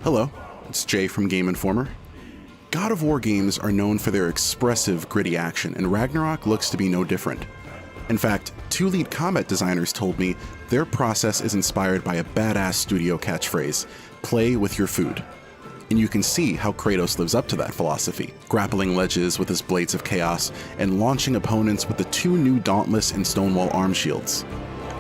Hello, it's Jay from Game Informer. God of War games are known for their expressive, gritty action, and Ragnarok looks to be no different. In fact, two lead combat designers told me their process is inspired by a badass studio catchphrase, "Play with your food." And you can see how Kratos lives up to that philosophy, grappling ledges with his Blades of Chaos and launching opponents with the two new Dauntless and Stonewall arm shields.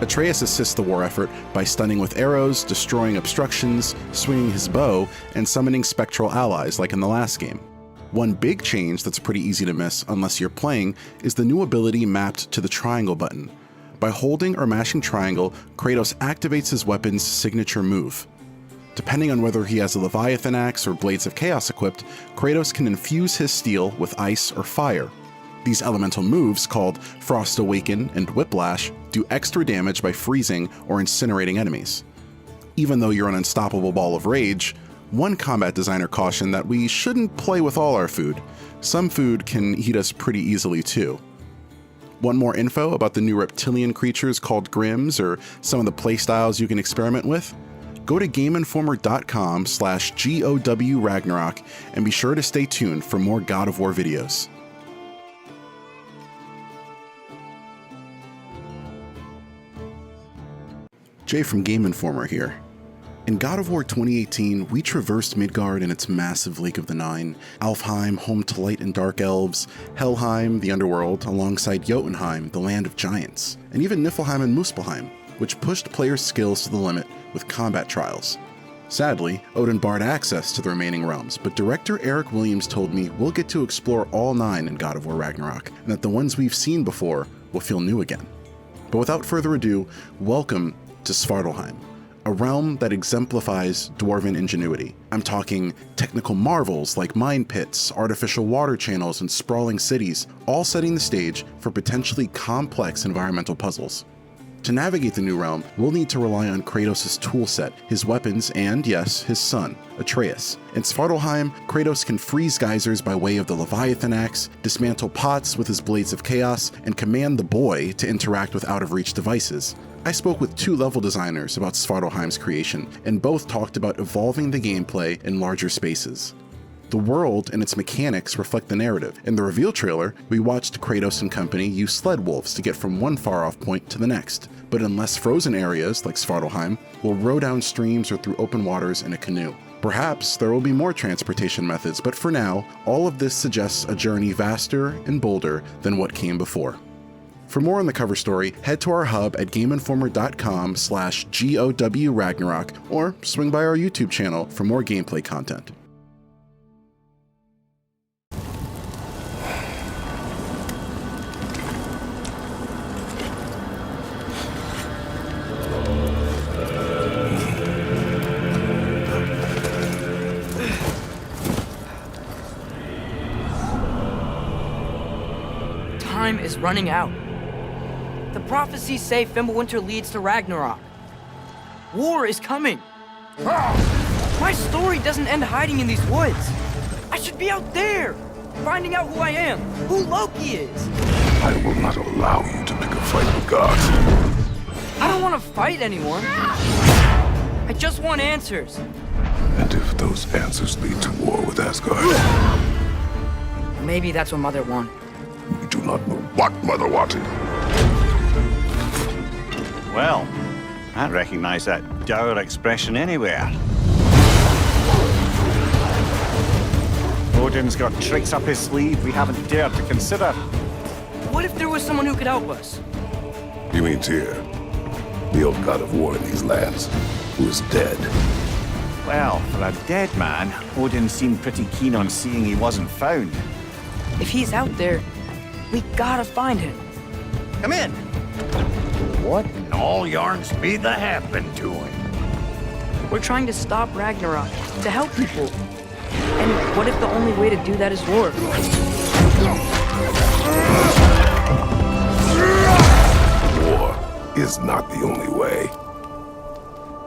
Atreus assists the war effort by stunning with arrows, destroying obstructions, swinging his bow, and summoning spectral allies like in the last game. One big change that's pretty easy to miss unless you're playing is the new ability mapped to the triangle button. By holding or mashing triangle, Kratos activates his weapon's signature move. Depending on whether he has a Leviathan axe or Blades of Chaos equipped, Kratos can infuse his steel with ice or fire. These elemental moves, called Frost Awaken and Whiplash, do extra damage by freezing or incinerating enemies. Even though you're an unstoppable ball of rage, one combat designer cautioned that we shouldn't play with all our food. Some food can eat us pretty easily too. Want more info about the new reptilian creatures called Grims or some of the playstyles you can experiment with? Go to GameInformer.com/GOW Ragnarok and be sure to stay tuned for more God of War videos. Jay from Game Informer here. In God of War 2018, we traversed Midgard and its massive Lake of the Nine, Alfheim, home to light and dark elves, Helheim, the underworld, alongside Jotunheim, the land of giants, and even Niflheim and Muspelheim, which pushed players' skills to the limit with combat trials. Sadly, Odin barred access to the remaining realms, but director Eric Williams told me we'll get to explore all 9 in God of War Ragnarok, and that the ones we've seen before will feel new again. But without further ado, welcome to Svartalfheim, a realm that exemplifies dwarven ingenuity. I'm talking technical marvels like mine pits, artificial water channels, and sprawling cities, all setting the stage for potentially complex environmental puzzles. To navigate the new realm, we'll need to rely on Kratos' toolset, his weapons, and yes, his son, Atreus. In Svartalfheim, Kratos can freeze geysers by way of the Leviathan axe, dismantle pots with his Blades of Chaos, and command the boy to interact with out-of-reach devices. I spoke with 2 level designers about Svartalfheim's creation, and both talked about evolving the gameplay in larger spaces. The world and its mechanics reflect the narrative. In the reveal trailer, we watched Kratos and company use sled wolves to get from one far-off point to the next, but in less frozen areas, like Svartalfheim, we'll row down streams or through open waters in a canoe. Perhaps there will be more transportation methods, but for now, all of this suggests a journey vaster and bolder than what came before. For more on the cover story, head to our hub at GameInformer.com/GOW Ragnarok, or swing by our YouTube channel for more gameplay content. Time is running out. The prophecies say Fimbulwinter leads to Ragnarok. War is coming. My story doesn't end hiding in these woods. I should be out there, finding out who I am, who Loki is. I will not allow you to pick a fight with gods. I don't want to fight anyone. I just want answers. And if those answers lead to war with Asgard? Maybe that's what Mother wanted. We do not know what Mother wanted. Well, I recognize that dour expression anywhere. Odin's got tricks up his sleeve we haven't dared to consider. What if there was someone who could help us? You mean Tyr, the old god of war in these lands, who is dead? Well, for a dead man, Odin seemed pretty keen on seeing he wasn't found. If he's out there, we gotta find him. Come in. What in all yarns be the happened to him? We're trying to stop Ragnarok, to help people. And what if the only way to do that is war? War is not the only way.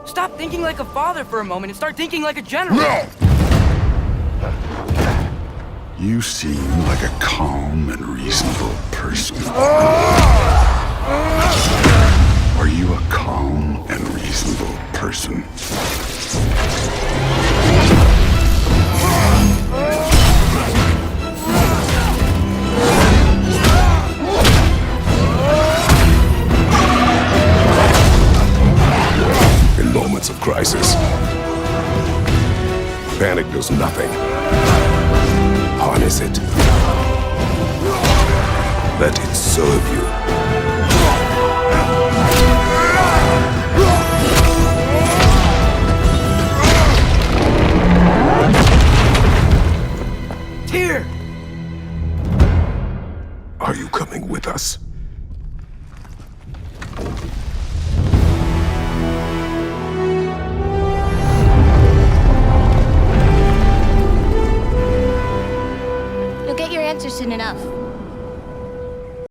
Stop thinking like a father for a moment and start thinking like a general. No! You seem like a calm and reasonable person. Are you a calm and reasonable person? moments of crisis. Panic does nothing. Harness it. Let it serve you.